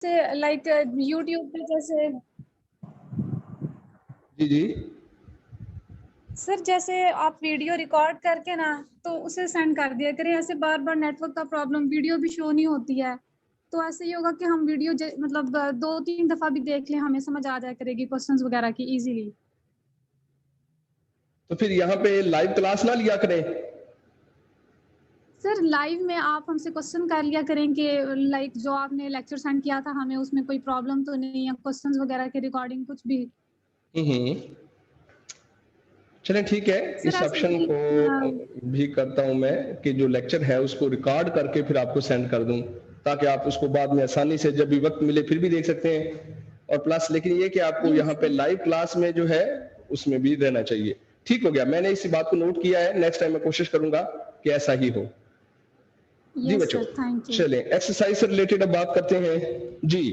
से like YouTube पे जैसे जी जी सर जैसे आप वीडियो रिकॉर्ड करके ना तो उसे सेंड कर दिया करें, ऐसे बार बार नेटवर्क का प्रॉब्लम वीडियो भी शो नहीं होती है, तो ऐसे ही होगा कि हम वीडियो मतलब 2-3 दफा भी देख लें हमें समझ आ जाया करेगी क्वेश्चंस वगैरह की इजीली। तो फिर यहाँ पे लाइव क्लास ना लिया करें। सर लाइव में आप हमसे क्वेश्चन कर लिया करें कि लाइक जो आपने लेक्चर सेंड किया था हमें उसमें कोई प्रॉब्लम तो नहीं है, क्वेश्चंस वगैरह की रिकॉर्डिंग कुछ भी। चलें ठीक है, सर इस ऐसे ऑप्शन भी को भी करता हूं मैं कि जो लेक्चर है उसको रिकॉर्ड करके फिर आपको सेंड कर दूं, ताकि आप उसको बाद में आसानी से जब भी वक्त मिले फिर भी देख सकते हैं। और प्लस लेकिन ये कि आपको यहाँ पे लाइव क्लास में जो है उसमें भी रहना चाहिए। ठीक हो गया, मैंने इसी बात को नोट किया है, नेक्स्ट टाइम मैं कोशिश करूंगा कि ऐसा ही हो। जी बच्चों, चलें एक्सरसाइज से रिलेटेड अब बात करते हैं। जी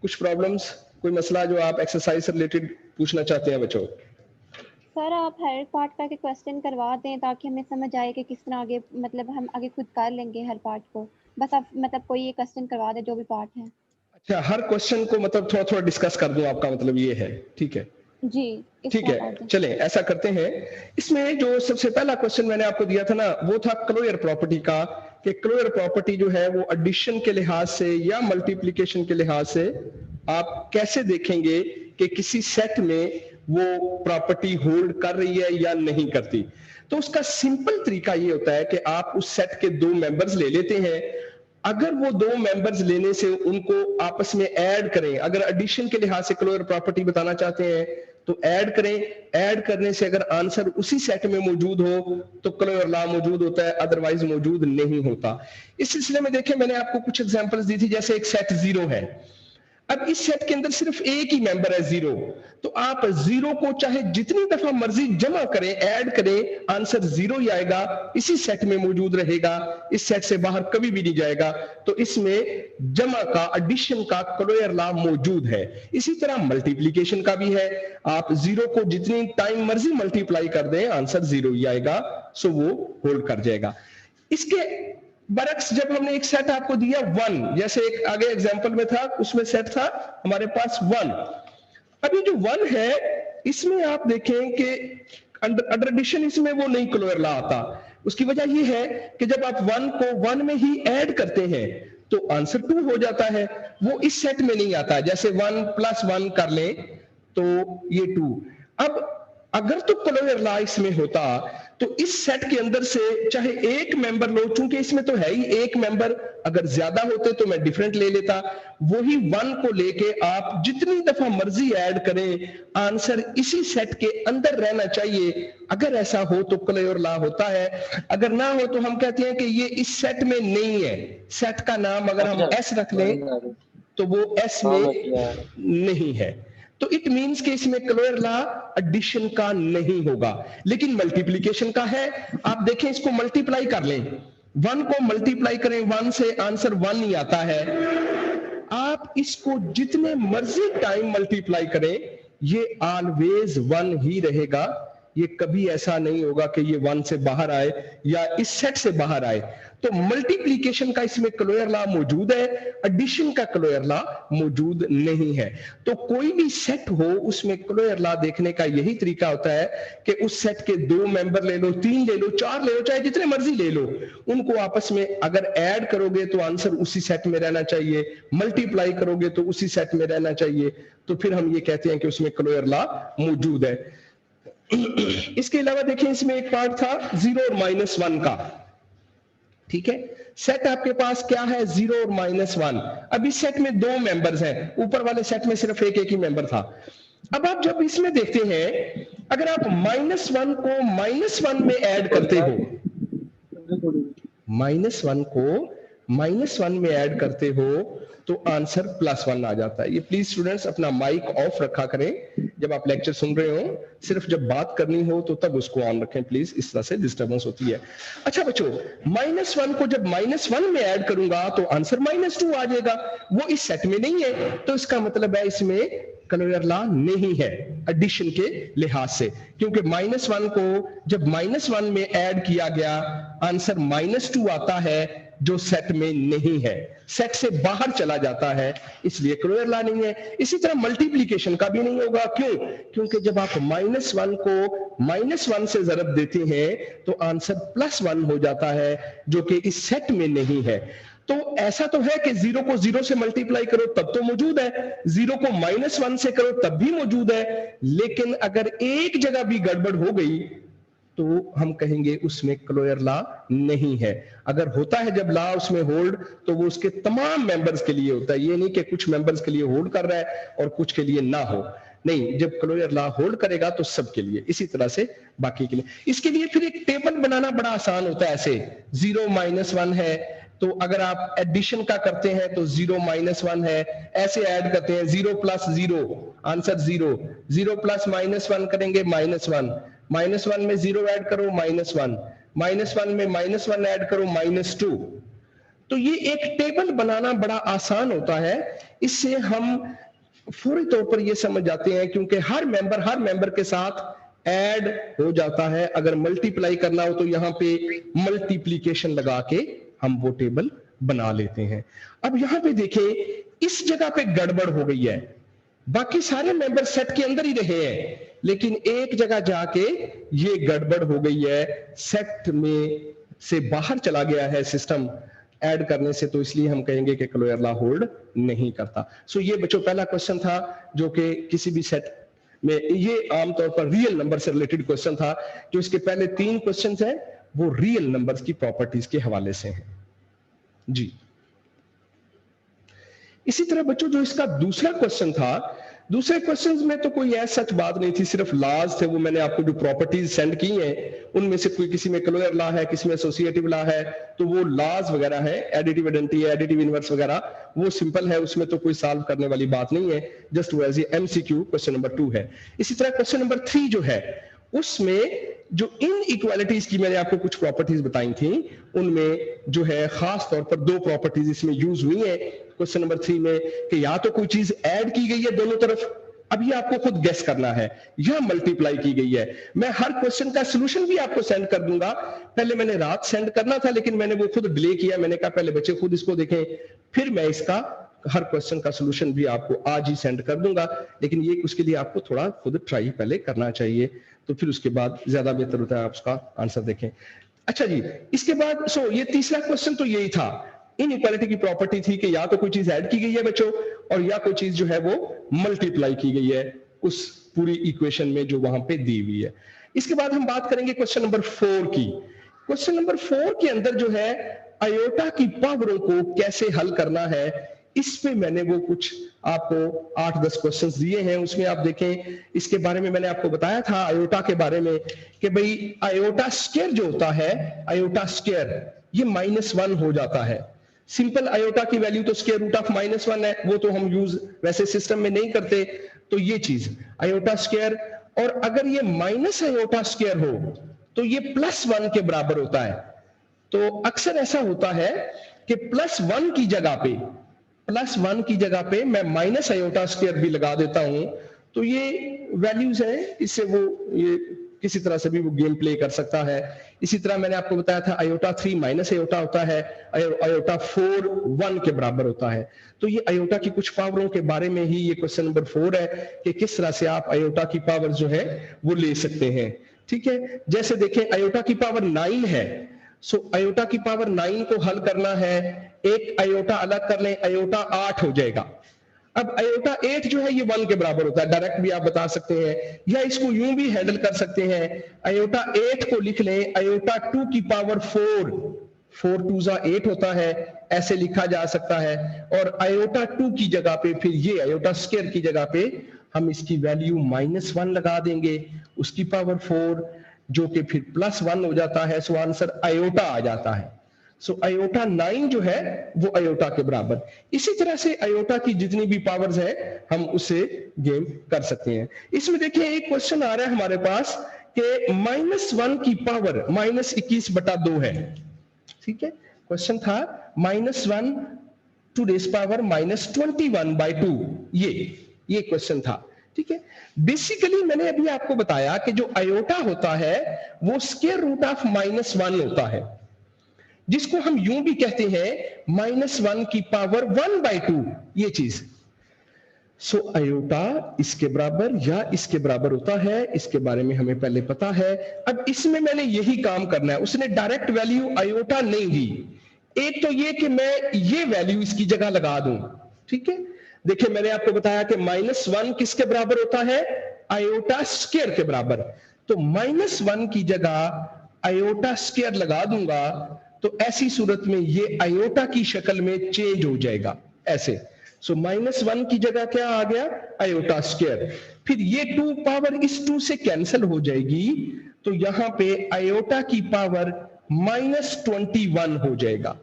कुछ प्रॉब्लम्स, कोई मसला जो आप एक्सरसाइज से रिलेटेड पूछना चाहते हैं बच्चों? सर आप हर पार्ट का के क्वेश्चन करवा दें ताकि हमें समझ आए कि किस तरह आगे, मतलब हम आगे खुद कर लेंगे हर पार्ट को। बस आप मतलब कोई एक क्वेश्चन करवा दें जो भी पार्ट है। अच्छा, हर क्वेश्चन को मतलब थोड़ा थोड़ा डिस्कस कर दूं, आपका मतलब ये है? ठीक है जी, ठीक है, चलें ऐसा करते हैं। इसमें जो सबसे पहला क्वेश्चन मैंने आपको दिया था ना, वो था क्लोजर प्रॉपर्टी का, कि क्लोजर प्रॉपर्टी जो है वो एडिशन के लिहाज से या मल्टीप्लिकेशन के लिहाज से आप कैसे देखेंगे कि किसी सेट में वो प्रॉपर्टी होल्ड कर रही है या नहीं करती। तो उसका सिंपल तरीका ये होता है कि आप उस सेट के दो मेंबर्स ले लेते हैं, अगर वो दो मेंबर्स लेने से उनको आपस में ऐड करें, अगर एडिशन के लिहाज से क्लोजर प्रॉपर्टी बताना चाहते हैं तो ऐड करें, ऐड करने से अगर आंसर उसी सेट में मौजूद हो तो क्लोजर लॉ मौजूद होता है, अदरवाइज मौजूद नहीं होता। इस सिलसिले में देखें, मैंने आपको कुछ एग्जांपल्स दी थी, जैसे एक सेट 0 है, अब इस सेट के अंदर सिर्फ एक ही मेंबर है 0, तो आप 0 को चाहे जितनी दफा मर्जी जमा करें, ऐड करें, आंसर 0 ही आएगा, इसी सेट में मौजूद रहेगा, इस सेट से बाहर कभी भी नहीं जाएगा। तो इसमें जमा का, एडिशन का क्लोजर लॉ मौजूद है। इसी तरह मल्टीप्लिकेशन का भी है, आप 0 को जितनी टाइम मर्जी मल्टीप्लाई कर दें, आंसर 0 ही आएगा, सो वो होल्ड कर जाएगा। इसके बरक्स जब हमने एक सेट आपको दिया 1, जैसे एक आगे एग्जांपल में था, उसमें सेट था हमारे पास 1। अब ये जो 1 है इसमें आप देखें कि अंडर एडिशन इसमें वो नहीं क्लोजर लॉ आता। उसकी वजह ये है कि जब आप 1 को 1 में ही ऐड करते हैं तो आंसर 2 हो जाता है, वो इस सेट में नहीं आता। जैसे 1 + 1 कर लें तो ये 2। अब अगर तो क्लोजर लॉ इसमें होता तो इस सेट के अंदर से चाहे एक मेंबर लो, चूंकि इसमें तो है ही एक मेंबर, अगर ज्यादा होते तो मैं डिफरेंट ले लेता, वही 1 को लेके आप जितनी दफा मर्जी ऐड करें, आंसर इसी सेट के अंदर रहना चाहिए। अगर ऐसा हो तो क्लोजर लॉ होता है, अगर ना हो तो हम कहते हैं कि ये इस सेट में नहीं है। सेट का नाम अगर हम एस रख लें तो वो एस में नहीं है, तो इट मींस कि इसमें क्लोजर लॉ एडिशन का नहीं होगा, लेकिन मल्टीप्लिकेशन का है। आप देखें, इसको मल्टीप्लाई कर लें, 1 को मल्टीप्लाई करें 1 से, आंसर 1 ही आता है। आप इसको जितने मर्जी टाइम मल्टीप्लाई करें, ये ऑलवेज 1 ही रहेगा। ये कभी ऐसा नहीं होगा कि ये 1 से बाहर आए या इस सेट से बाहर आए। तो मल्टीप्लिकेशन का इसमें क्लोजर लॉ मौजूद है, एडिशन का क्लोजर लॉ मौजूद नहीं है। तो कोई भी सेट हो उसमें क्लोजर लॉ देखने का यही तरीका होता है कि उस सेट के 2 मेंबर ले लो, 3 ले लो, 4 ले लो, चाहे जितने मर्जी ले लो, उनको आपस में अगर ऐड करोगे तो आंसर उसी सेट में रहना चाहिए, मल्टीप्लाई करोगे तो उसी सेट में रहना चाहिए। तो फिर हम ये कहते हैं कि उसमें क्लोजर लॉ मौजूद है। इसके अलावा देखें, इसमें एक पार्ट था 0 और -1 का, ठीक है। सेट आपके पास क्या है, 0 और -1। अब इस सेट में 2 मेंबर्स हैं, ऊपर वाले सेट में सिर्फ एक ही मेंबर था। अब आप जब इसमें देखते हैं, अगर आप -1 को -1 में ऐड करते हो, -1 को -1 में ऐड करते हो तो आंसर +1 आ जाता है। ये प्लीज स्टूडेंट्स अपना माइक ऑफ रखा करें जब आप लेक्चर सुन रहे हो, सिर्फ जब बात करनी हो तो तब उसको ऑन रखें प्लीज, इस तरह से डिस्टर्बेंस होती है। अच्छा बच्चों, -1 को जब -1 में ऐड करूंगा तो आंसर -2 आ जाएगा, वो इस सेट में नहीं है, तो इसका मतलब है इसमें क्लोजर लॉ नहीं है एडिशन के लिहाज से, क्योंकि -1 को जब -1 में ऐड किया गया आंसर -2 आता है, जो सेट में नहीं है, सेट से बाहर चला जाता है, इसलिए क्लोजर लॉ नहीं है। इसी तरह मल्टीप्लीकेशन का भी नहीं होगा। क्यों? क्योंकि जब आप -1 को -1 से जरब देते हैं तो आंसर +1 हो जाता है, जो कि इस सेट में नहीं है। तो ऐसा तो है कि 0 को 0 से मल्टीप्लाई करो तब तो मौजूद है, 0 को -1 से करो तब भी मौजूद है, लेकिन अगर एक जगह भी गड़बड़ हो गई तो हम कहेंगे उसमें क्लोजर लॉ नहीं है। अगर होता है जब लॉ उसमें होल्ड, तो वो उसके तमाम मेंबर्स के लिए होता है, ये नहीं कि कुछ मेंबर्स के लिए होल्ड कर रहा है और कुछ के लिए ना हो। नहीं, जब क्लोजर लॉ होल्ड करेगा तो सबके लिए, इसी तरह से बाकी के लिए। इसके लिए फिर एक टेबल बनाना बड़ा आसान होता है। ऐसे 0 -1 है तो अगर आप एडिशन का करते हैं तो 0 -1 है, ऐसे ऐड करते हैं 0 + 0 आंसर 0, 0 + -1 करेंगे -1, -1 में 0 ऐड करो -1, -1 में -1 ऐड करो -2। तो ये एक टेबल बनाना बड़ा आसान होता है। इससे हम फौरी तौर पर ये समझ जाते हैं, क्योंकि हर मेंबर के साथ ऐड हो जाता है। अगर मल्टीप्लाई करना हो तो यहां पे मल्टीप्लीकेशन लगा के हम वो टेबल बना लेते हैं। अब यहां पे देखिए, इस जगह पे गड़बड़ हो गई है, बाकी सारे मेंबर सेट के अंदर ही रहे हैं, लेकिन एक जगह जाके ये गड़बड़ हो गई है, सेट में से बाहर चला गया है सिस्टम ऐड करने से, तो इसलिए हम कहेंगे कि क्लोजर लॉ होल्ड नहीं करता। सो ये बच्चों पहला क्वेश्चन था जो कि किसी भी सेट में, ये आमतौर पर रियल नंबर से रिलेटेड क्वेश्चन था। जो इसके पहले 3 क्वेश्चंस हैं वो रियल नंबर्स की प्रॉपर्टीज के हवाले से हैं जी। इसी तरह बच्चों जो इसका दूसरा क्वेश्चन था, दूसरे क्वेश्चंस में तो कोई ऐसा सच बात नहीं थी, सिर्फ लॉज थे। वो मैंने आपको जो प्रॉपर्टीज सेंड की हैं उनमें से कोई, किसी में क्लोजर लॉ है, किसी में एसोसिएटिव लॉ है, तो वो लॉज वगैरह है, एडिटिव आइडेंटिटी है, एडिटिव इनवर्स वगैरह, वो सिंपल है, उसमें तो कोई सॉल्व करने वाली बात नहीं है, जस्ट वो as a MCQ question number 2 है। इसी तरह क्वेश्चन नंबर 3 जो है, उसमें जो इनइक्वालिटीज की मैंने आपको कुछ प्रॉपर्टीज बताई थी, उनमें जो है खास तौर पर 2 प्रॉपर्टीज इसमें यूज हुई है क्वेश्चन नंबर 3 में, कि या तो कोई चीज ऐड की गई है दोनों तरफ, अब ये आपको खुद गेस करना है, या मल्टीप्लाई की गई है। मैं हर क्वेश्चन का सॉल्यूशन भी आपको सेंड कर दूंगा। पहले मैंने रात सेंड करना था, लेकिन मैंने वो खुद डिले किया। मैंने कहा पहले बच्चे खुद इसको देखें, फिर मैं इसका हर क्वेश्चन का सॉल्यूशन भी आपको आज ही सेंड कर दूंगा। लेकिन ये उसके लिए आपको थोड़ा खुद ट्राई पहले करना चाहिए, तो फिर उसके बाद ज्यादा बेहतर होता है आप उसका आंसर देखें। अच्छा जी, इसके बाद ये तीसरा क्वेश्चन तो यही था, इनइक्वालिटी की प्रॉपर्टी थी कि या तो कोई चीज ऐड की गई है बच्चों, और या कोई चीज जो है वो मल्टीप्लाई की गई है उस पूरी इक्वेशन में जो वहां पे दी हुई है। इसके बाद हम बात करेंगे क्वेश्चन नंबर 4 की। क्वेश्चन नंबर 4 के अंदर जो है आयोटा की पावरों को कैसे हल करना है, इस पे मैंने वो कुछ आपको 8-10 क्वेश्चंस दिए हैं। उसमें आप देखें, इसके बारे में मैंने आपको बताया था आयोटा के बारे में कि भाई आयोटा स्क्वायर जो होता है, आयोटा स्क्वायर ये -1 हो जाता है। सिंपल आयोटा की वैल्यू तो स्क्वायर रूट ऑफ -1 है, वो तो हम यूज वैसे सिस्टम में नहीं करते। तो ये चीज आयोटा स्क्वायर, और अगर ये माइनस आयोटा स्क्वायर हो तो ये +1 के बराबर होता है। तो अक्सर ऐसा होता है कि +1 की जगह पे मैं माइनस आयोटा स्क्वायर भी लगा देता हूं। तो ये वैल्यूज है, इससे वो ये किसी तरह से भी वो गेम प्ले कर सकता है। इसी तरह मैंने आपको बताया था आयोटा 3 माइनस आयोटा होता है, आयोटा 4 1 के बराबर होता है। तो ये आयोटा की कुछ पावरों के बारे में ही ये क्वेश्चन नंबर 4 है कि किस तरह से आप आयोटा की पावर जो है वो ले सकते हैं। ठीक है, जैसे देखें आयोटा की पावर 9 है, सो आयोटा की पावर 9 को हल करना है, एक आयोटा अलग कर लें, आयोटा 8 हो जाएगा। अब आयोटा 8 जो है ये 1 के बराबर होता है, डायरेक्ट भी आप बता सकते हैं, या इसको यूं भी हैंडल कर सकते हैं। आयोटा 8 को लिख लें आयोटा 2 की पावर 4, 4 2 8 होता है, ऐसे लिखा जा सकता है। और आयोटा 2 की जगह पे फिर ये आयोटा स्क्वायर की जगह पे हम इसकी वैल्यू -1 लगा देंगे, उसकी पावर 4, जो कि फिर +1 हो जाता है। सो आंसर आयोटा आ जाता है। सो आयोटा 9 जो है वो आयोटा के बराबर। इसी तरह से आयोटा की जितनी भी पावर्स है हम उसे गेम कर सकते हैं। इसमें देखिए एक क्वेश्चन आ रहा है हमारे पास कि -1 की पावर -21/2 है। ठीक है, क्वेश्चन था -1 टू रेस पावर -21/2, ये क्वेश्चन था। ठीक है, बेसिकली मैंने अभी आपको बताया कि जो आयोटा होता है वो स्क्वायर रूट ऑफ -1 होता है। जिसको हम यूं भी कहते हैं -1 की पावर 1/2, ये चीज। सो आयोटा इसके बराबर या इसके बराबर होता है, इसके बारे में हमें पहले पता है। अब इसमें मैंने यही काम करना है, उसने डायरेक्ट वैल्यू आयोटा नहीं दी। एक तो ये कि मैं ये वैल्यू इसकी जगह लगा दूं, ठीक है। देखिए मैंने आपको बताया कि -1 किसके बराबर होता है, आयोटा स्क्वायर के बराबर। तो -1 की जगह आयोटा स्क्वायर लगा दूंगा तो ऐसी सूरत में ये आयोटा की शक्ल में चेंज हो जाएगा ऐसे। सो -1 की जगह क्या आ गया, आयोटा स्क्वायर। फिर ये 2 पावर इस 2 से कैंसिल हो जाएगी, तो यहां पे आयोटा की पावर -21 हो जाएगा,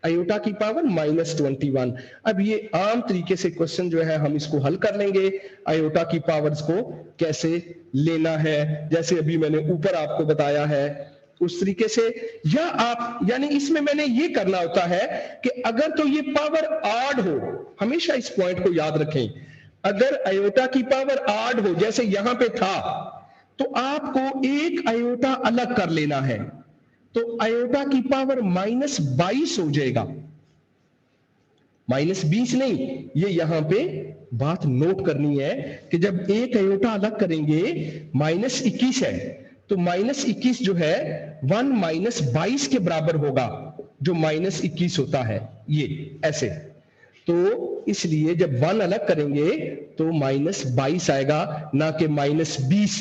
आयोटा की पावर -21। अब ये आम तरीके से क्वेश्चन जो है हम इसको हल कर लेंगे, आयोटा की पावर्स को कैसे लेना है, जैसे अभी मैंने ऊपर आपको बताया है उस तरीके से। या आप यानी इसमें मैंने ये करना होता है कि अगर तो ये पावर आड हो, हमेशा इस पॉइंट को याद रखें, अगर आयोटा की पावर आड हो जैसे यहां पे था, तो आपको एक आयोटा अलग कर लेना है, तो आयोटा की पावर -22 हो जाएगा, -20 नहीं। ये यहां पे बात नोट करनी है कि जब एक आयोटा अलग करेंगे, -21 है, तो -21 जो है 1 - 22 के बराबर होगा, जो -21 होता है ये ऐसे। तो इसलिए जब 1 अलग करेंगे तो -22 आएगा, ना कि -20।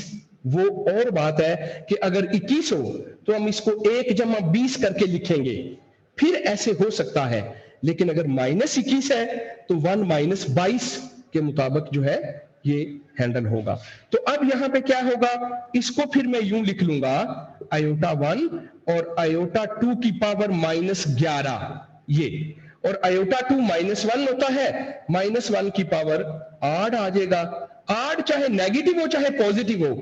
वो और बात है कि अगर 21 हो तो हम इसको 1 जमा 20 करके लिखेंगे, फिर ऐसे हो सकता है। लेकिन अगर -21 है तो 1 - 22 के मुताबिक जो है ये हैंडल होगा। तो अब यहां पे क्या होगा, इसको फिर मैं यूं लिख लूंगा, आयोटा 1 और आयोटा 2 की पावर -11 ये, और आयोटा 2 -1 होता है, -1 की पावर आड आ जाएगा। आड चाहे नेगेटिव हो चाहे पॉजिटिव हो,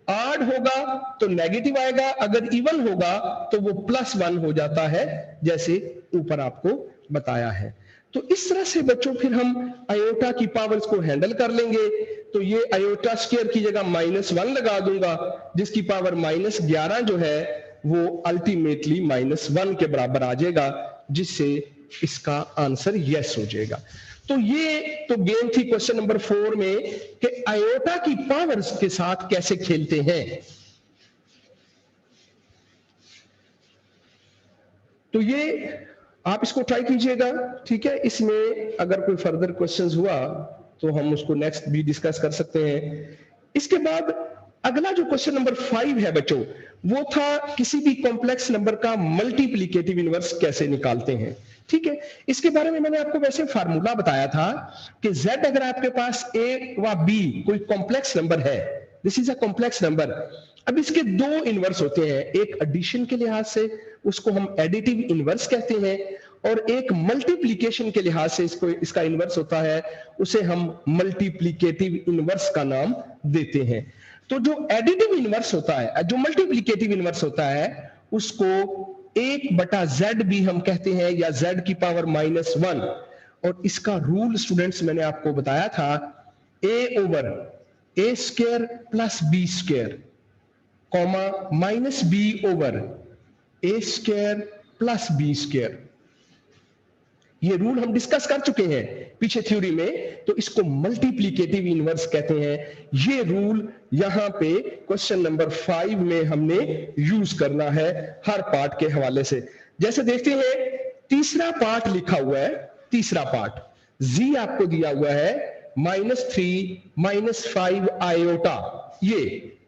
आड होगा तो नेगेटिव आएगा, अगर इवन होगा तो वो +1 हो जाता है, जैसे ऊपर आपको बताया है। तो इस तरह से बच्चों फिर हम आयोटा की पावर्स को हैंडल कर लेंगे। तो ये आयोटा स्क्वायर की जगह -1 लगा दूंगा, जिसकी पावर -11 जो है वो अल्टीमेटली -1 के बराबर आ जाएगा, जिससे इसका आंसर यस हो जाएगा। तो ये तो गेम थी क्वेश्चन नंबर 4 में कि आयोटा की पावर्स के साथ कैसे खेलते हैं। तो ये आप इसको ट्राई कीजिएगा, ठीक है। इसमें अगर कोई फर्दर क्वेश्चंस हुआ तो हम उसको नेक्स्ट भी डिस्कस कर सकते हैं। इसके बाद अगला जो क्वेश्चन नंबर 5 है बच्चों, वो था किसी भी कॉम्प्लेक्स नंबर का मल्टीप्लिकेटिव इनवर्स कैसे निकालते हैं, ठीक है। इसके बारे में मैंने आपको वैसे फार्मूला बताया था कि z अगर आपके पास a व b कोई कॉम्प्लेक्स नंबर है, this is a complex number. अब इसके 2 इनवर्स होते हैं, एक एडिशन के लिहाज से उसको हम एडिटिव इनवर्स कहते हैं, और एक मल्टीप्लिकेशन के लिहाज से इसका इनवर्स होता है, उसे हम मल्टीप्लिकेटिव इनवर्स का नाम देते हैं। तो जो एडिटिव इनवर्स होता है, जो मल्टीप्लिकेटिव इनवर्स होता है, उसको 1/z भी हम कहते हैं, या z की पावर -1। और इसका रूल स्टूडेंट्स मैंने आपको बताया था, a/a² + b², -b/a² + b²। ये रूल हम डिस्कस कर चुके हैं पीछे थ्योरी में, तो इसको मल्टीप्लिकेटिव इनवर्स कहते हैं। ये रूल यहां पे क्वेश्चन नंबर 5 में हमने यूज करना है हर पार्ट के हवाले से। जैसे देखते हैं, तीसरा पार्ट लिखा हुआ है, तीसरा पार्ट z आपको दिया हुआ है -3 - 5 आयोटा। ये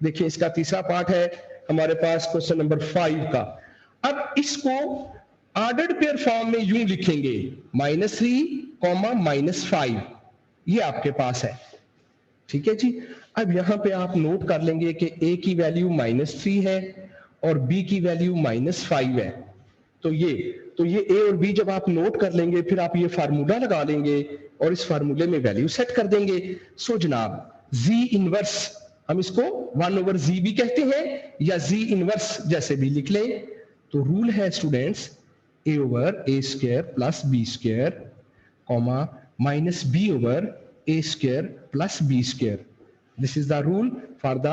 देखिए इसका तीसरा पार्ट है हमारे पास क्वेश्चन नंबर 5 का। अब इसको ऑर्डर्ड पेयर फॉर्म में यूं लिखेंगे, -3, -5, ये आपके पास है, ठीक है जी। अब यहां पे आप नोट कर लेंगे कि a की वैल्यू -3 है और b की वैल्यू -5 है। तो ये a और b जब आप नोट कर लेंगे, फिर आप ये फार्मूला लगा लेंगे और इस फार्मूले में वैल्यू सेट कर देंगे। सो जनाब, z इनवर्स हम इसको 1/z भी कहते हैं, या z इनवर्स जैसे भी लिख लें। तो रूल है students, a/a² + b², -b/a² + b²। This is the rule for the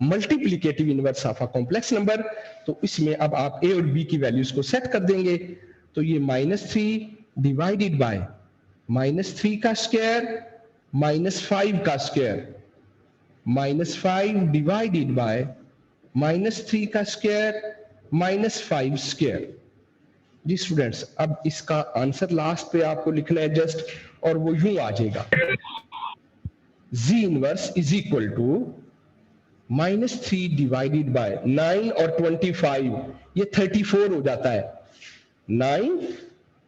multiplicative inverse of a complex number. तो इसमें अब आप ए और बी की वैल्यूज को सेट कर देंगे। तो ये -3 डिवाइडेड बाय -3 का स्क्वायर -5 का स्क्वायर, -5 डिवाइडेड बाय -3 का स्क्वायर -5 स्क्वायर। जी स्टूडेंट्स, अब इसका आंसर लास्ट पे आपको लिखना है जस्ट, और वो यूं आ जाएगा, G inverse is equal to -3 divided by 9 और 25, ये 34 हो जाता है। 9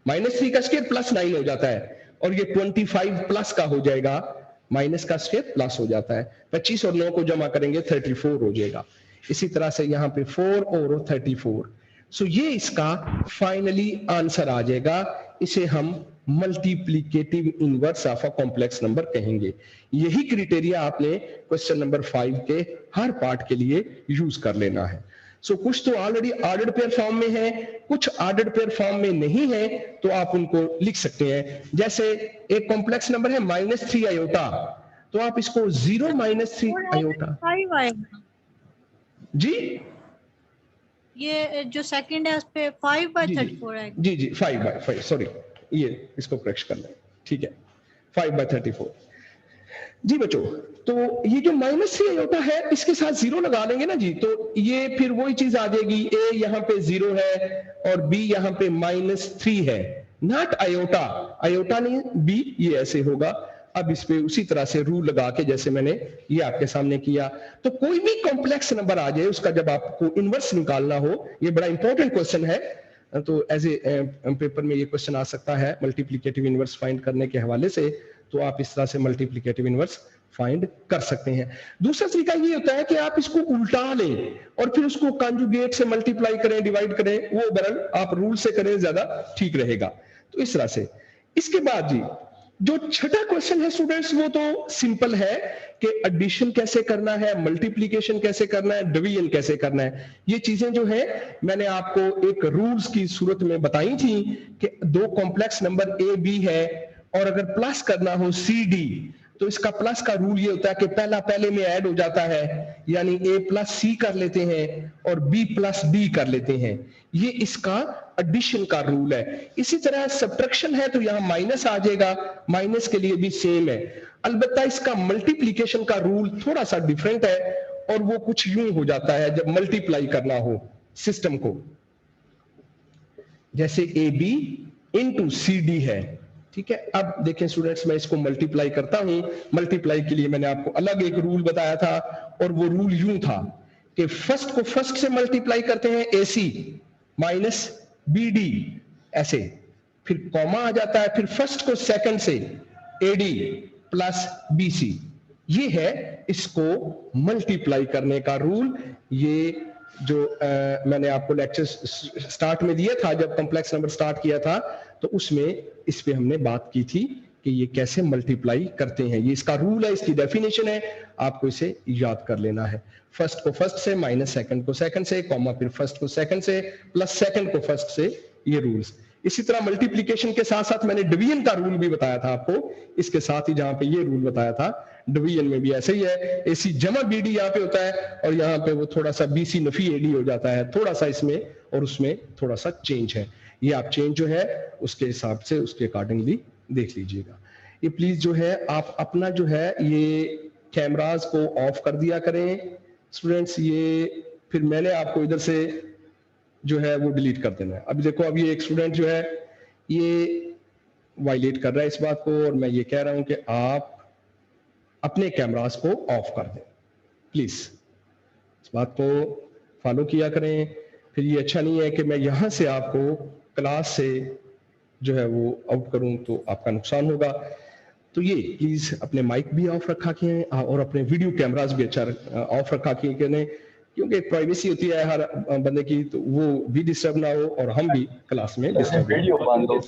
-3 का स्क्वायर प्लस 9 हो जाता है, और ये 25 प्लस का हो जाएगा, माइनस का स्क्वायर प्लस हो जाता है। 25 और 9 को जमा करेंगे 34 हो जाएगा। इसी तरह से यहाँ पे 4 और 34। सो ये इसका फाइनली आंसर आ जाएगा। इसे हम multiplicative inverse of a complex number कहेंगे। यही क्राइटेरिया आपने क्वेश्चन नंबर 5 के हर पार्ट के लिए यूज कर लेना है। सो कुछ तो ऑलरेडी ऑर्डर्ड पेयर फॉर्म में है, कुछ ऑर्डर्ड पेयर फॉर्म में नहीं है, तो आप उनको लिख सकते हैं। जैसे एक कॉम्प्लेक्स नंबर है -3 आयोटा, तो आप इसको 0 -3 आयोटा। 5 आएगा जी, ये जो सेकंड है उस पे 5/34 आएगा। जी 5/5, सॉरी, ये इसको करेक्ट करना है, ठीक है, 5/34। जी बच्चों, तो ये जो -3 आयोटा है, इसके साथ 0 लगा लेंगे ना जी, तो ये फिर वही चीज आ जाएगी, a यहाँ पे 0 है और b यहाँ पे -3 है, नॉट आयोटा, आयोटा नहीं b, ये ऐसे होगा। अब इस पे उसी तरह से रूल लगा के जैसे मैंने ये आपके सामने किया, तो कोई भी कॉम्प्लेक्स नंबर आ जाए, उसका जब आपको इनवर्स निकालना हो, ये बड़ा इंपॉर्टेंट क्वेश्चन है, तो एज ए पेपर में ये क्वेश्चन आ सकता है मल्टीप्लीकेटिव इनवर्स फाइंड करने के हवाले से, तो आप इस तरह से मल्टीप्लीकेटिव इनवर्स फाइंड कर सकते हैं। दूसरा तरीका ये होता है कि आप इसको उल्टा लें और फिर उसको कॉन्जुगेट से मल्टीप्लाई करें, डिवाइड करें, वो बरल आप रूल से करें, ज्यादा ठीक रहेगा। तो इस तरह से। इसके बाद जी जो छठा क्वेश्चन है स्टूडेंट्स, वो तो सिंपल है कि एडिशन कैसे करना है, मल्टीप्लिकेशन कैसे करना है, डिवीजन कैसे करना है। ये चीजें जो है मैंने आपको एक रूल्स की सूरत में बताई थी कि दो कॉम्प्लेक्स नंबर ए बी है और अगर प्लस करना हो सी डी, तो इसका प्लस का रूल ये होता है कि पहला पहले में ऐड हो जाता है, यानी a प्लस सी कर लेते हैं और b प्लस डी कर लेते हैं। ये इसका एडिशन का रूल है। इसी तरह सब्ट्रैक्शन है तो यहाँ माइनस आ जाएगा, माइनस के लिए भी सेम है। अलबत्ता इसका मल्टीप्लिकेशन का रूल थोड़ा सा डिफरेंट है और वो कुछ यूं हो जाता है जब मल्टीप्लाई करना हो सिस्टम को, जैसे a b into c d है, ठीक है। अब देखें स्टूडेंट्स, मैं इसको मल्टीप्लाई करता हूं। मल्टीप्लाई के लिए मैंने आपको अलग एक रूल बताया था और वो रूल यूं था कि फर्स्ट को फर्स्ट से मल्टीप्लाई करते हैं AC माइनस BD ऐसे, फिर कॉमा आ जाता है, फिर फर्स्ट को सेकंड से AD प्लस BC। ये है इसको मल्टीप्लाई करने का रूल। ये जो मैंने आपको लेक्चर स्टार्ट में दिया था, जब कॉम्प्लेक्स नंबर स्टार्ट किया था, तो उसमें इस पे हमने बात की थी कि ये कैसे मल्टीप्लाई करते हैं। ये इसका रूल है, इसकी डेफिनेशन है, आपको इसे याद कर लेना है। फर्स्ट को फर्स्ट से, माइनस सेकंड को सेकंड से, कॉमा फिर फर्स्ट को सेकंड से, प्लस सेकंड को फर्स्ट से, ये रूल्स। इसी तरह मल्टीप्लिकेशन के साथ साथ मैंने डिवीजन का रूल भी बताया था आपको, इसके साथ ही जहां पे ये रूल बताया था, डिवीजन में भी ऐसे ही है। AC जमा BD यहाँ पे होता है और यहाँ पे वो थोड़ा सा BC नफी AD हो जाता है, थोड़ा सा इसमें और उसमें थोड़ा सा चेंज है। ये आप चेंज जो है उसके हिसाब से उसके अकॉर्डिंगली देख लीजिएगा। ये प्लीज जो है आप अपना जो है ये कैमरास को ऑफ कर दिया करें स्टूडेंट्स। ये फिर मैंने आपको इधर से जो है वो डिलीट कर देना है। अभी देखो, अभी एक स्टूडेंट जो है ये वायलेट कर रहा है इस बात को, और मैं ये कह रहा हूं कि आप अपने कैमरास को ऑफ कर दें प्लीज। इस बात को फॉलो किया करें। फिर ये अच्छा नहीं है कि मैं यहां से आपको क्लास से जो है वो आउट करूं, तो आपका नुकसान होगा। तो ये प्लीज अपने माइक भी ऑफ रखा किए और अपने वीडियो कैमरास भी अच्छा ऑफ रखा किए, क्योंकि एक प्राइवेसी होती है हर बंदे की, तो वो भी डिस्टर्ब ना हो और हम भी क्लास में डिस्टर्ब ना हो।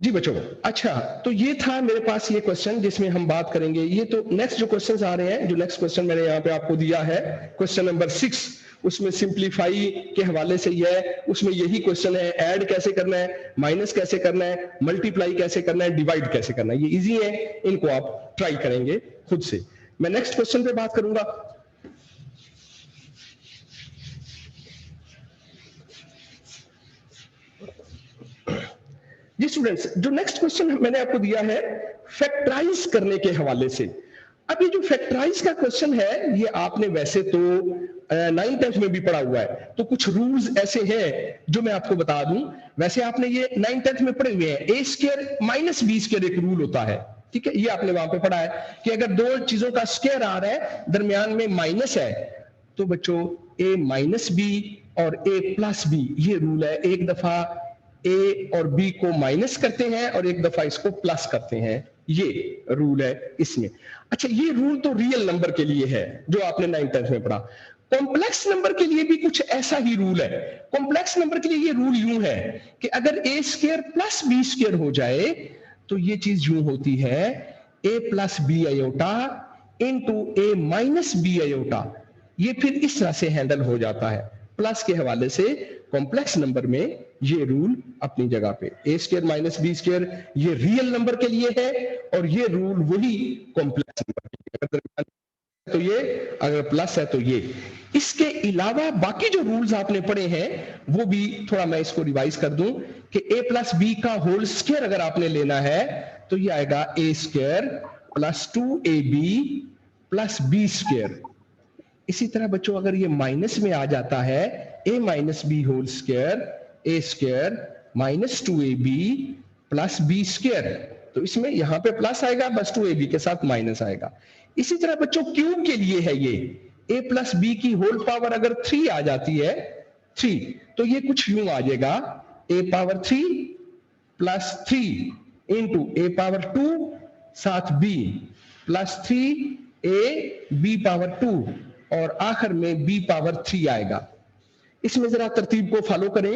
जी बच्चों, अच्छा, तो ये था मेरे पास ये क्वेश्चन जिसमें हम बात करेंगे। ये तो नेक्स्ट जो क्वेश्चंस आ रहे हैं, जो नेक्स्ट क्वेश्चन मैंने यहाँ पे आपको दिया है, क्वेश्चन नंबर 6, उसमें सिंप्लीफाई के हवाले से ही है, उसमें यही क्वेश्चन है, ऐड कैसे करना है, माइनस कैसे करना है, मल्टीप्लाई कैसे करना है, डिवाइड कैसे करना है, ये इजी है, इनको आप ट्राई करेंगे खुद से। मैं नेक्स्ट क्वेश्चन पे बात करूंगा। जी स्टूडेंट्स, जो नेक्स्ट क्वेश्चन मैंने आपको दिया है फैक्टराइज करने के हवाले से। अब ये जो फैक्टराइज का क्वेश्चन है, ये आपने वैसे तो 9th 10th में भी पढ़ा हुआ है, तो कुछ रूल्स ऐसे हैं जो मैं आपको बता दूं। वैसे आपने ये 9th 10th में पढ़े हुए हैं, ए स्क्वायर माइनस बी स्क्वायर एक रूल होता है, ठीक है, ये आपने वहां पे पढ़ा है कि अगर दो चीजों का स्क्वायर आ रहा है, दरमियान में माइनस है, तो बच्चों ए माइनस बी और ए प्लस बी, ये रूल है। एक दफा ए और बी को माइनस करते हैं और एक दफा इसको प्लस करते हैं, ये रूल है इसमें। अच्छा, ये रूल तो रियल नंबर के लिए है जो आपने 9th 10th में पढ़ा। कॉम्प्लेक्स नंबर के लिए भी कुछ ऐसा ही रूल है। कॉम्प्लेक्स नंबर के लिए ये रूल यूं है कि अगर ए स्क्वायर प्लस बी स्क्वायर हो जाए तो ये चीज यूं होती है, ए प्लस बी आयोटा इंटू ए माइनस बी आयोटा। ये फिर इस तरह से हैंडल हो जाता है। प्लस के हवाले से कॉम्प्लेक्स नंबर में ये रूल अपनी जगह पे, ए स्क्वायर माइनस बी स्क्वायर ये रियल नंबर के लिए है और ये रूल वही कॉम्प्लेक्स नंबर के लिए, तो ये अगर प्लस है तो ये। इसके अलावा बाकी जो रूल्स आपने पढ़े हैं वो भी थोड़ा मैं इसको रिवाइज कर दूं कि a प्लस बी का होल स्क्वायर अगर आपने लेना है तो ये आएगा a square plus 2ab plus b square. इसी तरह बच्चों अगर ये माइनस में आ जाता है, a minus b whole square a square minus 2ab plus b square, तो इसमें यहां पे प्लस आएगा, बस 2ab के साथ माइनस आएगा। इसी तरह बच्चों क्यूब के लिए है ये, a प्लस बी की होल पावर अगर 3 आ जाती है 3, तो ये कुछ यूं आ जाएगा, a power 3 plus 3 into a power 2 साथ b plus 3a b power 2 और आखिर में b पावर 3 आएगा। इसमें जरा तरतीब को फॉलो करें,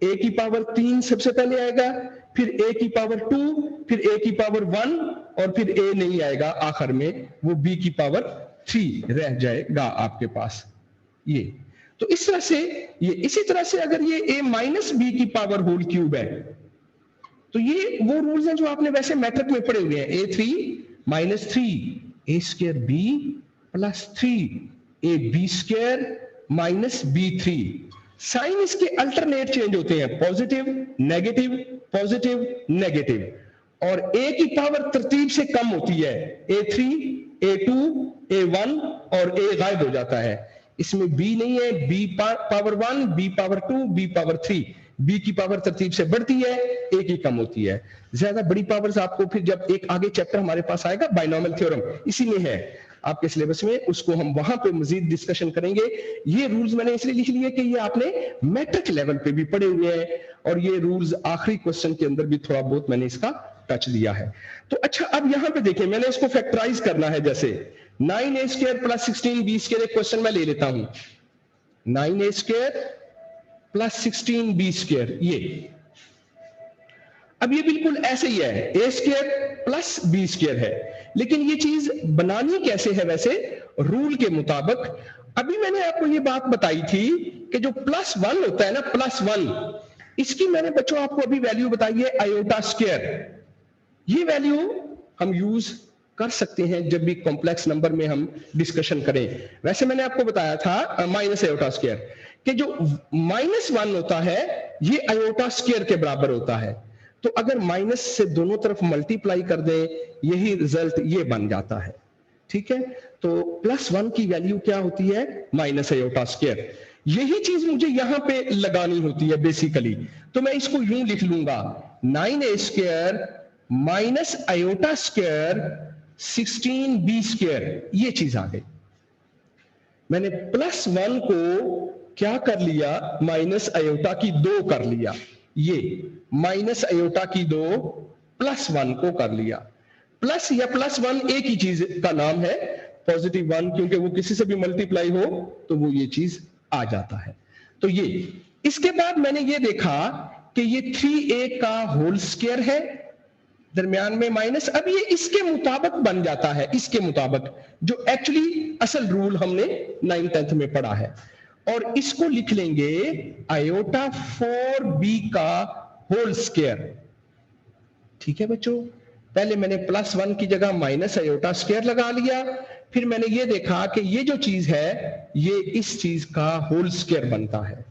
a की पावर 3 सबसे पहले आएगा, फिर a की पावर 2, फिर a की पावर 1 और फिर a नहीं आएगा, आखिर में वो b की पावर 3 रह जाएगा आपके पास। ये तो इस तरह से ये, इसी तरह से अगर ये a माइनस बी की पावर होल क्यूब है तो ये वो रूल्स हैं जो आपने वैसे मैट्रिक में पढ़े हुए हैं, a3 minus 3 a square b plus 3 a b square minus b3। Sign इसके अल्टरनेट चेंज होते हैं, पॉजिटिव नेगेटिव पॉजिटिव नेगेटिव, और a की पावर तरतीब से कम होती है, a3 a2 a1 और a गायब हो जाता है। इसमें b नहीं है, b power 1 b power 2 b power 3, b की पावर तरतीब से बढ़ती है, a की कम होती है। ज्यादा बड़ी पावर्स आपको फिर जब एक आगे चैप्टर हमारे पास आएगा बाइनोमियल थ्योरम, इसी में है आपके सिलेबस में, उसको हम वहां पे मजीद डिस्कशन करेंगे। ये रूल्स मैंने इसलिए लिख लिए कि ये आपने मैट्रिक लेवल पे भी पढ़े हुए हैं और ये रूल्स आखिरी क्वेश्चन के अंदर भी थोड़ा बहुत मैंने इसका टच दिया है। तो अच्छा, अब यहां पे देखिए, मैंने इसको फैक्टराइज करना है, जैसे 9a square plus 16b square, एक क्वेश्चन मैं ले लेता हूं, 9a square plus 16b square, ये अब ये बिल्कुल ऐसे ही है, a square plus b square है, लेकिन ये चीज बनानी कैसे है वैसे रूल के मुताबिक। अभी मैंने आपको ये बात बताई थी कि जो प्लस 1 होता है ना, प्लस 1, इसकी मैंने बच्चों आपको अभी वैल्यू बताई है आयोटा स्क्वायर। ये वैल्यू हम यूज कर सकते हैं जब भी कॉम्प्लेक्स नंबर में हम डिस्कशन करें। वैसे मैंने आपको बताया था माइनस आयोटा स्क्वायर कि जो -1 होता है ये आयोटा स्क्वायर के बराबर होता है, तो अगर माइनस से दोनों तरफ मल्टीप्लाई कर दें, यही रिजल्ट ये बन जाता है, ठीक है। तो +1 की वैल्यू क्या होती है, माइनस आयोटा स्क्वायर। यही चीज मुझे यहां पे लगानी होती है बेसिकली, तो मैं इसको यूं लिख लूंगा, 9a square minus iota square 16b square, ये चीज आ गई। मैंने +1 को क्या कर लिया, माइनस आयोटा की 2 कर लिया, ये माइनस आयोटा की 2 +1 को कर लिया। प्लस या +1 एक ही चीज का नाम है, पॉजिटिव 1, क्योंकि वो किसी से भी मल्टीप्लाई हो तो वो ये चीज आ जाता है। तो ये, इसके बाद मैंने ये देखा कि ये 3a का होल स्क्वायर है, दरमियान में माइनस, अब ये इसके मुताबिक बन जाता है, इसके मुताबिक जो एक्चुअली असल रूल हमने 9th 10th में पढ़ा है। और इसको लिख लेंगे आयोटा 4b का होल स्क्वायर। ठीक है बच्चों, पहले मैंने +1 की जगह माइनस आयोटा स्क्वायर लगा लिया, फिर मैंने ये देखा कि ये जो चीज है ये इस चीज का होल स्क्वायर बनता है।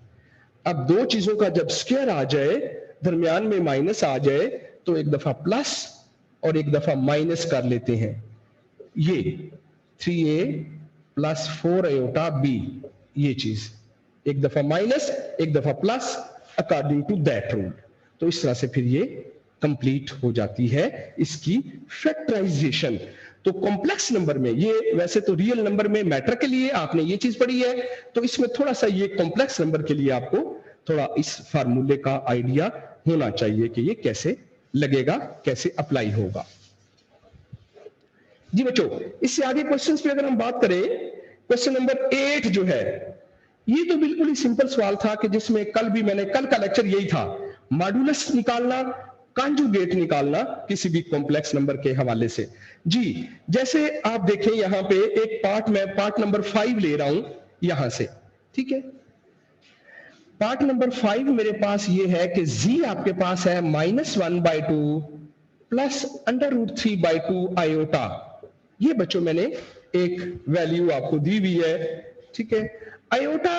अब दो चीजों का जब स्क्वायर आ जाए, दरमियान में माइनस आ जाए, तो एक दफा प्लस और एक दफा माइनस कर लेते हैं। ये 3a + 4 आयोटा b, ये चीज एक दफा माइनस एक दफा plus according to that rule. तो इस तरह से फिर ये कंप्लीट हो जाती है इसकी फैक्टराइजेशन। तो कॉम्प्लेक्स नंबर में, ये वैसे तो रियल नंबर में मैटर के लिए आपने ये चीज पढ़ी है, तो इसमें थोड़ा सा ये कॉम्प्लेक्स नंबर के लिए आपको थोड़ा इस फार्मूले का आइडिया होना चाहिए कि ये कैसे लगेगा, कैसे अप्लाई होगा। जी बच्चों, इससे आगे क्वेश्चंस पे अगर हम बात करें, क्वेश्चन नंबर 8 जो है, ये तो बिल्कुल ही सिंपल सवाल था कि जिसमें कल का लेक्चर यही था, मॉड्यूलस निकालना, कॉन्जुगेट निकालना किसी भी कॉम्प्लेक्स नंबर के हवाले से। जी, जैसे आप देखें यहां पे एक पार्ट नंबर 5 ले रहा हूं यहां से। ठीक है, पार्ट नंबर 5 मेरे पास ये है कि z आपके पास है -1/2 प्लस √3/2 आयोटा। ये बच्चों मैंने एक वैल्यू आपको दी हुई है। ठीक है, आयोटा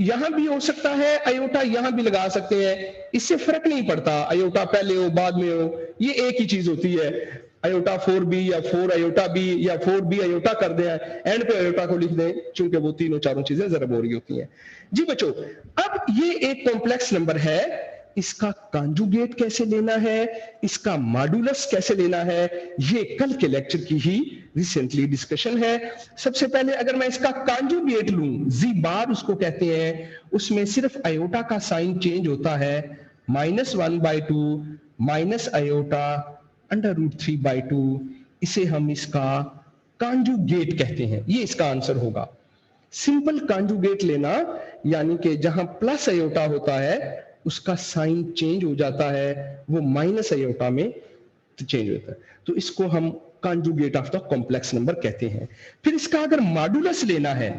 यहां भी हो सकता है, आयोटा यहां भी लगा सकते हैं, इससे फर्क नहीं पड़ता, आयोटा पहले हो बाद में हो, ये एक ही चीज होती है। आयोटा 4b या 4 आयोटा b या 4b आयोटा कर दें, एंड पे आयोटा को लिख दें, चूंकि वो तीनों चारों चीजें जरब हो रही होती हैं। जी बच्चों, अब ये एक कॉम्प्लेक्स नंबर है, इसका कॉन्जुगेट कैसे लेना है, इसका मॉड्यूलस कैसे लेना है, ये कल के लेक्चर की ही रिसेंटली डिस्कशन है। सबसे पहले अगर मैं इसका कॉन्जुगेट लूं, जी बार उसको कहते हैं, उसमें सिर्फ आयोटा का साइन चेंज होता है, -1/2 माइनस आयोटा √3/2, इसे हम इसका कॉन्जुगेट कहते हैं। ये इसका आंसर होगा। सिंपल कॉन्जुगेट लेना यानी कि जहां प्लस आयोटा होता है उसका साइन चेंज हो जाता है, वो माइनस आयोटा में चेंज होता है, तो इसको हम conjugate of the complex number कहते हैं। फिर इसका अगर मॉड्यूलस लेना है,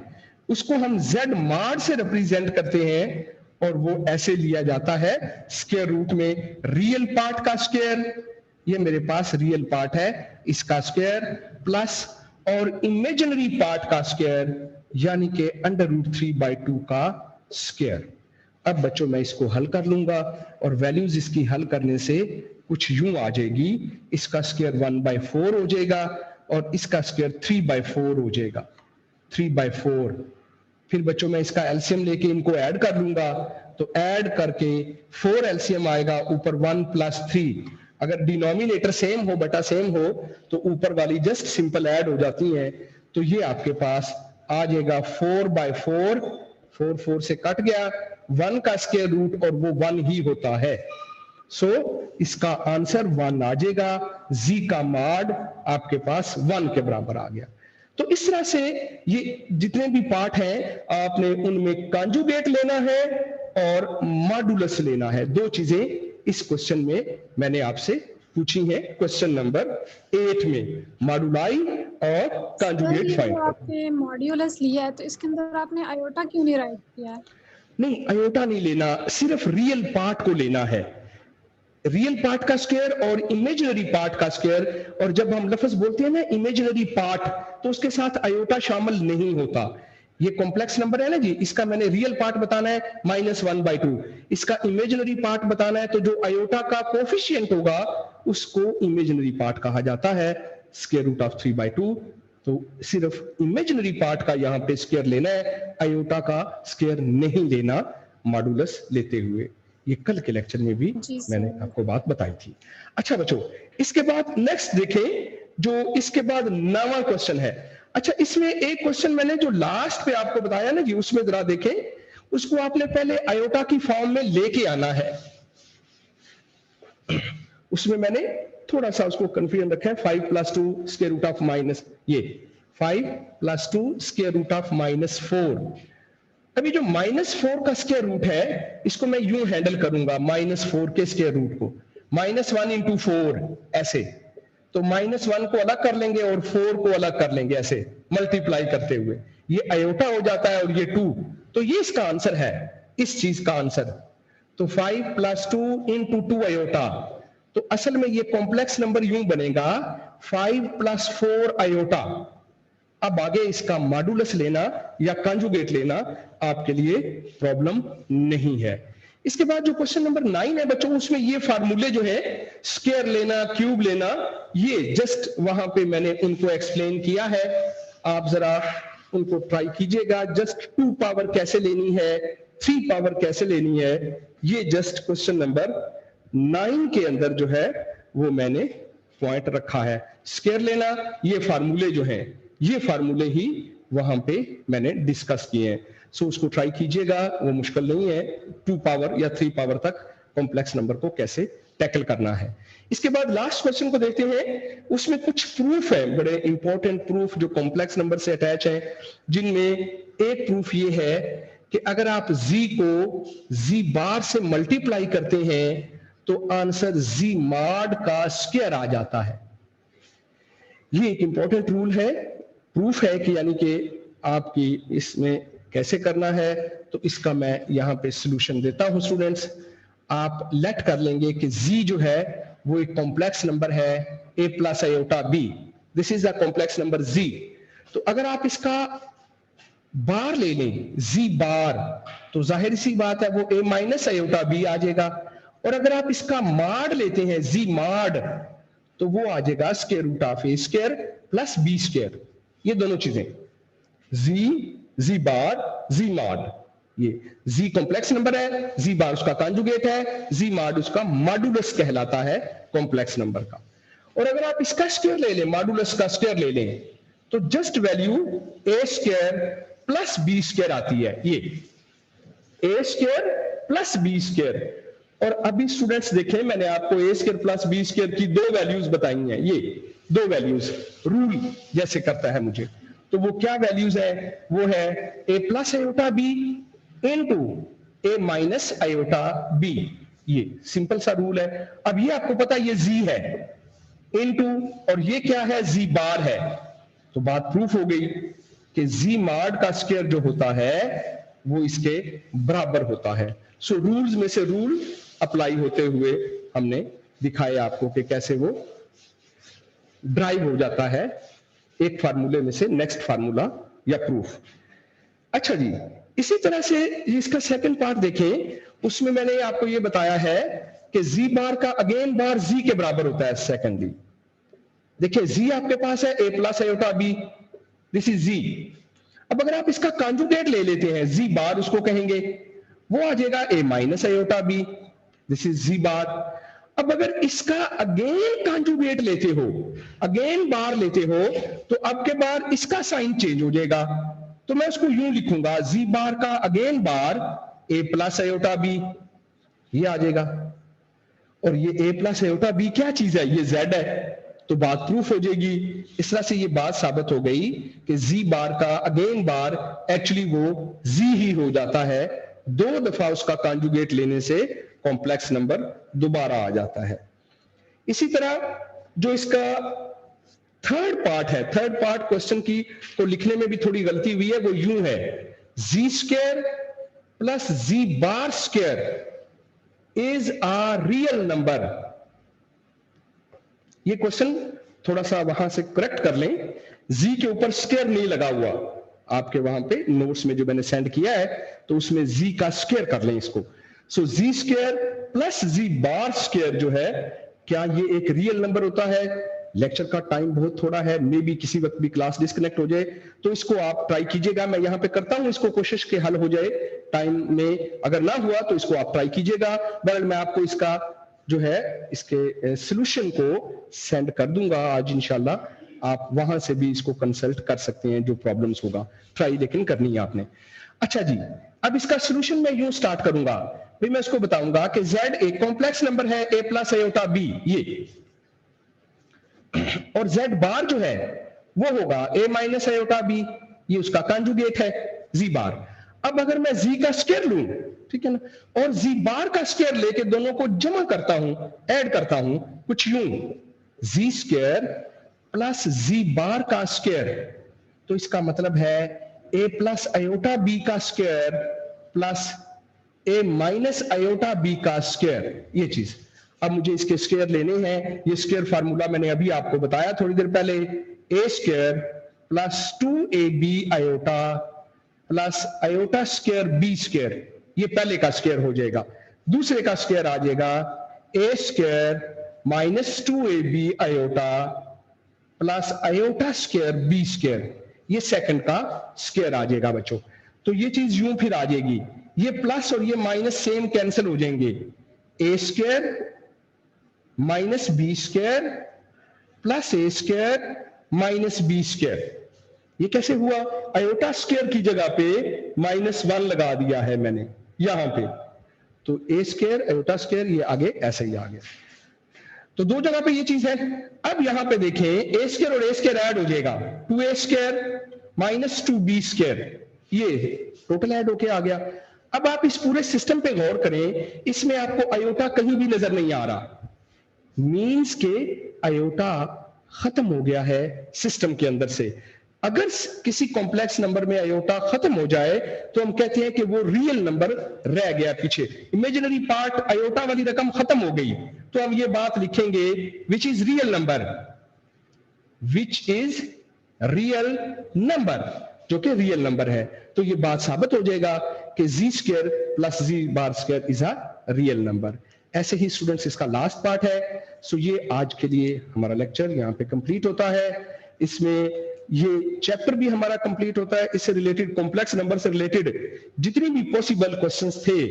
उसको हम z mod से रिप्रेजेंट करते हैं, और वो ऐसे लिया जाता है स्क्वायर रूट में रियल पार्ट का स्क्वायर, ये मेरे पास रियल पार्ट है, इसका स्क्वायर प्लस और इमेजिनरी पार्ट का स्क्वायर यानी कि √3/2 का स्क्वायर। अब बच्चों मैं इसको हल कर लूंगा और वैल्यूज इसकी हल करने से कुछ यूं आ जाएगी, इसका स्क्वायर 1/4 हो जाएगा और इसका स्क्वायर 3/4 हो जाएगा, 3/4। फिर बच्चों मैं इसका एलसीएम लेके इनको ऐड कर लूंगा, तो ऐड करके 4 एलसीएम आएगा, ऊपर 1 + 3। अगर डिनोमिनेटर सेम हो, बटा सेम हो, तो ऊपर वाली जस्ट सिंपल ऐड हो जाती है, तो ये आपके पास आ जाएगा 4/4, 4 से कट गया, 1 का स्क्वायर रूट और वो 1 ही होता है। सो इसका आंसर 1 आ जाएगा, जी का मॉड आपके पास 1 के बराबर आ गया। तो इस तरह से ये जितने भी पार्ट हैं आपने उनमें कॉन्जुगेट लेना है और मॉड्यूलस लेना है। दो चीजें इस क्वेश्चन में मैंने आपसे पूछी हैं, क्वेश्चन नंबर 8 में, मॉड्यूलाई और कॉन्जुगेट फाइंड। आपने मॉड्यूलस लिया है, तो इसके अंदर आपने आयोटा क्यों नहीं राइट किया है? नहीं, आयोटा नहीं लेना, सिर्फ रियल पार्ट को लेना है, रियल पार्ट का स्क्वायर और इमेजिनरी पार्ट का स्क्वायर। और जब हम लफ्ज बोलते हैं ना इमेजिनरी पार्ट, तो उसके साथ आयोटा शामिल नहीं होता। ये कॉम्प्लेक्स नंबर है ना जी, इसका मैंने रियल पार्ट बताना है -1/2, इसका इमेजिनरी पार्ट बताना है, तो जो आयोटा का कोफिशिएंट होगा उसको इमेजिनरी पार्ट कहा जाता है, स्क्वायर रूट ऑफ 3/2। तो सिर्फ इमेजिनरी पार्ट का यहाँ पे स्क्वायर लेना है, आयोटा का स्क्वायर नहीं लेना मॉड्यूलस लेते हुए। ये कल के लेक्चर में भी मैंने आपको बात बताई थी। अच्छा बच्चों, इसके बाद नेक्स्ट देखें, जो इसके बाद 9वां क्वेश्चन है। अच्छा, इसमें एक क्वेश्चन मैंने जो लास्ट पे आपको बताया ना जी, उसमें जरा देखें, उसको आपने पहले आयोटा की फॉर्म में लेके आना है। उसमें मैंने थोड़ा सा उसको कंफ्यूजन रखा है, 5 + 2 स्क्वायर रूट ऑफ माइनस, ये 5 + 2 स्क्वायर रूट ऑफ -4। अभी जो -4 का स्क्वायर रूट है, इसको मैं यूं हैंडल करूंगा, -4 के स्क्वायर रूट को, -1 × 4 ऐसे, तो -1 को अलग कर लेंगे और 4 को अलग कर लेंगे, ऐसे मल्टीप्लाई करते हुए, ये आयोटा हो जाता है और ये 2, तो ये इसका आंसर है, इस चीज का आंसर। तो 5 + 2 × 2 आयोटा, तो असल में ये कॉम्प्लेक्स नंबर यूं बनेगा 5 + 4 आयोटा। अब आगे इसका मॉडुलस लेना या कंजुगेट लेना आपके लिए प्रॉब्लम नहीं है। इसके बाद जो क्वेश्चन नंबर 9 है बच्चों, उसमें ये फार्मूले जो है स्क्वायर लेना, क्यूब लेना, ये जस्ट वहां पे मैंने उनको एक्सप्लेन किया है, आप जरा उनको ट्राई कीजिएगा। जस्ट 2 पावर कैसे लेनी है, 3 पावर कैसे लेनी है, ये जस्ट क्वेश्चन नंबर 9 के अंदर जो है वो मैंने पॉइंट रखा है। स्क्वायर लेना, ये फार्मूले जो है, ये फार्मूले ही वहां पे मैंने डिस्कस किए हैं। सो उसको ट्राई कीजिएगा, वो मुश्किल नहीं है। 2 पावर या 3 पावर तक कॉम्प्लेक्स नंबर को कैसे टैकल करना है। इसके बाद लास्ट क्वेश्चन को देखते हैं, उसमें कुछ प्रूफ है, बड़े इंपॉर्टेंट प्रूफ जो कॉम्प्लेक्स नंबर से अटैच है, जिनमें एक प्रूफ ये है कि अगर आप z को z बार से मल्टीप्लाई करते हैं तो आंसर z mod का स्क्वायर आ जाता है। ये एक इंपॉर्टेंट रूल है, प्रूफ है कि यानी कि आपकी इसमें कैसे करना है। तो इसका मैं यहां पे सॉल्यूशन देता हूं स्टूडेंट्स। आप लेट कर लेंगे कि z जो है वो एक कॉम्प्लेक्स नंबर है a + iota b, this is a complex number z। तो अगर आप इसका बार ले लें z बार, तो जाहिर सी बात है वो a - आयोटा b आ जाएगा। और अगर आप इसका माड लेते हैं z माड, तो वो आ जाएगा √a² + b²। ये दोनों चीजें z बार, z माड, ये z कॉम्प्लेक्स नंबर है, z बार उसका कॉन्जुगेट है, z माड उसका मॉडुलस कहलाता है कॉम्प्लेक्स नंबर का। और अगर आप इसका स्क्वायर ले लें, मॉडुलस का स्क्वायर ले लें, तो जस्ट वैल्यू a² + b² आती है, ये a² + b²। और अभी स्टूडेंट्स देखें, मैंने आपको a² + b² की 2 वैल्यूज बताई हैं, ये 2 वैल्यूज रूल जैसे करता है मुझे। तो वो क्या वैल्यूज है, वो है a + iota b × a - iota b। ये सिंपल सा रूल है। अब ये आपको पता है ये z है इनटू, और ये क्या है, z बार है। तो बात प्रूफ हो गई कि z mod का स्क्वायर जो होता है वो इसके बराबर होता है। सो रूल्स में से रूल अप्लाई होते हुए हमने दिखाया आपको कि कैसे वो ड्राइव हो जाता है एक फार्मूले में से नेक्स्ट फार्मूला या प्रूफ। अच्छा जी, इसी तरह से इसका सेकंड पार्ट देखें, उसमें मैंने आपको ये बताया है कि z बार का अगेन बार z के बराबर होता है। सेकेंडली देखिए z आपके पास है a + iota b, this is z। अब अगर आप इसका कॉन्जुगेट ले लेते हैं, z बार उसको कहेंगे, वो आ जाएगा a - iota b, this is z बार। अब अगर इसका अगेन कॉन्जुगेट लेते हो, अगेन बार लेते हो, तो अब के बार इसका साइन चेंज हो जाएगा। तो मैं उसको यूं लिखूंगा, z बार का again bar a + iota b, ये आ जाएगा। और ये a + आयोटा b क्या चीज है, ये z है, तो बात प्रूफ हो जाएगी। इस तरह से ये बात साबित हो गई कि z बार का अगेन बार एक्चुअली वो z ही हो जाता है। 2 दफा उसका कॉन्जुगेट लेने से कॉम्प्लेक्स नंबर दोबारा आ जाता है। इसी तरह जो इसका थर्ड पार्ट है, थर्ड पार्ट क्वेश्चन की को लिखने में भी थोड़ी गलती हुई है, वो यूं है, z² + z बार² इज अ रियल नंबर। ये क्वेश्चन थोड़ा सा वहां से करेक्ट कर लें, z के ऊपर स्क्वायर नहीं लगा हुआ, आपके वहां पे नोट्स में जो मैंने सेंड किया है तो उसमें z का स्क्वायर कर लें इसको। सो z² + z बार² जो है, क्या ये एक रियल नंबर होता है? लेक्चर का टाइम बहुत थोड़ा है, मे बी किसी वक्त भी क्लास डिस्कनेक्ट हो जाए, तो इसको आप ट्राई कीजिएगा। मैं यहां पे करता हूं इसको कोशिश के हल हो जाए टाइम में, अगर ना हुआ तो इसको आप ट्राई कीजिएगा। बहरहाल मैं आपको इसका जो है इसके सॉल्यूशन को सेंड कर दूंगा आज इंशाल्लाह। आप वहां से भी इसको कंसल्ट कर सकते हैं, जो प्रॉब्लम्स होगा ट्राई लेकिन करनी है आपने। अच्छा जी, अब इसका सॉल्यूशन मैं यूं स्टार्ट करूंगा, फिर मैं इसको बताऊंगा कि z एक कॉम्प्लेक्स नंबर है a + आयोटा b, ये, और z बार जो है वो होगा a - आयोटा b, ये उसका कॉन्जुगेट है z बार। अब अगर मैं z का स्क्वायर लूं, ठीक है ना, और z बार का स्क्वायर लेके दोनों को जमा करता हूं, ऐड करता हूं, कुछ यूं, z² + z बार का स्क्वायर, तो इसका मतलब है ए प्लस आयोटा बी का स्क्वायर प्लस ए माइनस आयोटा बी का स्क्वायर, ये चीज। अब मुझे इसके स्क्वायर लेने हैं। ये स्क्वायर फार्मूला मैंने अभी आपको बताया थोड़ी देर पहले, A square plus 2ab iota plus iota square B square, ये पहले का स्क्वायर हो जाएगा। दूसरे का स्क्वायर आ जाएगा A square minus 2ab iota plus iota square B square, ये सेकंड का स्क्वायर आ जाएगा बच्चों। तो ये चीज यूं फिर आ जाएगी, ये प्लस और ये माइनस सेम कैंसिल हो जाएंगे। A square minus B square plus A square minus B square, ये कैसे हुआ? आयोटा स्क्वायर की जगह पे -1 लगा दिया है मैंने यहां पे, तो ए स्क्वायर आयोटा स्क्वायर ये आगे ऐसे ही आ गया। तो दो जगह पे ये चीज है। अब यहां पे देखें, ए स्क्वायर और ए स्क्वायर ऐड हो जाएगा, 2a square minus 2b square, ये टोटल ऐड होके आ गया। अब आप इस पूरे सिस्टम पे गौर करें, इसमें आपको आयोटा कहीं भी नजर नहीं आ रहा, मींस के आयोटा खत्म हो गया है सिस्टम के अंदर से। अगर किसी कॉम्प्लेक्स नंबर में आयोटा खत्म हो जाए तो हम कहते हैं कि वो रियल नंबर रह गया पीछे, इमेजिनरी पार्ट आयोटा वाली रकम खत्म हो गई, तो हम ये बात लिखेंगे which is real number, which is real number, जो कि रियल नंबर है। तो ये बात साबित हो जाएगा कि z square plus z bar square is a real number. ऐसे ही स्टूडेंट्स इसका लास्ट पार्ट है। सो ये आज के लिए हमारा लेक्चर यहाँ पे कंप्लीट होता है। इसमें ये चैप्टर भी हमारा कंप्लीट होता है। इससे रिलेटेड कॉम्प्लेक्स नंबर से रिलेटेड जितनी भी पॉसिबल क्वेश्चंस थे,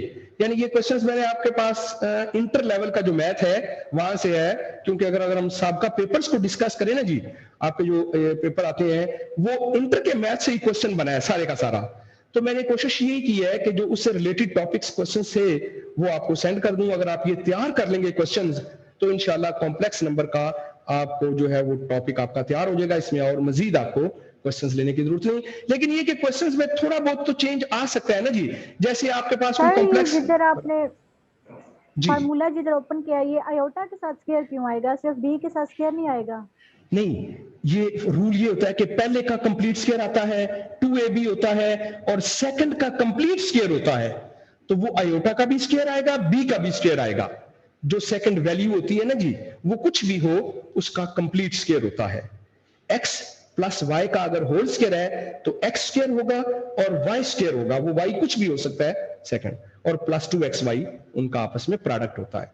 यानी ये क्वेश्चंस मैंने आपके पास इंटर लेवल का जो मैथ है वहां से है, क्योंकि अगर हम साबका पेपर्स को डिस्कस करें ना जी, आपके जो पेपर आते हैं वो इंटर के मैथ से ही क्वेश्चन बना है सारे का सारा। तो मैंने कोशिश यही की है कि जो उससे रिलेटेड टॉपिक्स क्वेश्चंस थे वो आपको सेंड कर दूं। अगर आप ये तैयार कर लेंगे क्वेश्चंस तो इंशाल्लाह कॉम्प्लेक्स नंबर का आपको जो है वो टॉपिक आपका तैयार हो जाएगा। इसमें और मजीद आपको क्वेश्चंस लेने की जरूरत नहीं, लेकिन ये कि क्वेश्चंस में थोड़ा बहुत तो चेंज आ सकता है ना जी। जैसे आपके पास कोई कॉम्प्लेक्स, जिधर आपने फार्मूला जिधर ओपन किया, ये आयोटा के साथ स्क्वायर क्यों आएगा, सिर्फ बी के साथ स्क्वायर नहीं आएगा? नहीं, ये रूल ये होता है कि पहले का कंप्लीट स्क्वायर आता है, 2ab होता है, और सेकंड का कंप्लीट स्क्वायर होता है, तो वो आयोटा का भी स्क्वायर आएगा, बी का भी स्क्वायर आएगा। जो सेकंड वैल्यू होती है ना जी, वो कुछ भी हो उसका कंप्लीट स्क्वायर होता है। x प्लस y का अगर होल स्क्वायर है तो x स्क्वायर होगा और y स्क्वायर होगा, वो y कुछ भी हो सकता है सेकंड, और प्लस 2xy उनका आपस में प्रोडक्ट होता है।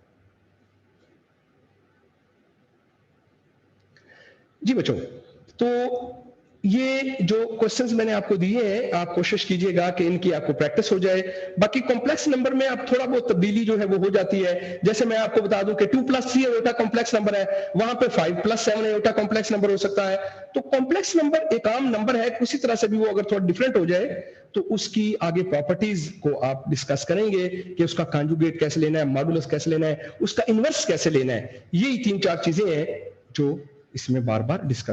जी बच्चों, तो ये जो क्वेश्चंस मैंने आपको दिए हैं, आप कोशिश कीजिएगा कि इनकी आपको प्रैक्टिस हो जाए। बाकी कॉम्प्लेक्स नंबर में अब थोड़ा बहुत तब्दीली जो है वो हो जाती है। जैसे मैं आपको बता दूं कि 2 + 3 आयोटा कॉम्प्लेक्स नंबर है, वहां पे 5 + 7 आयोटा कॉम्प्लेक्स नंबर हो सकता है। तो कॉम्प्लेक्स नंबर एक आम नंबर है, उसी तरह से भी वो अगर थोड़ा डिफरेंट हो जाए तो उसकी आगे प्रॉपर्टीज को आप डिस्कस करेंगे कि उसका कॉन्जुगेट कैसे लेना है, मॉडुलस कैसे लेना है, उसका इनवर्स कैसे लेना है। यही 3-4 चीजें हैं जो इसमें बार बार डिस्कस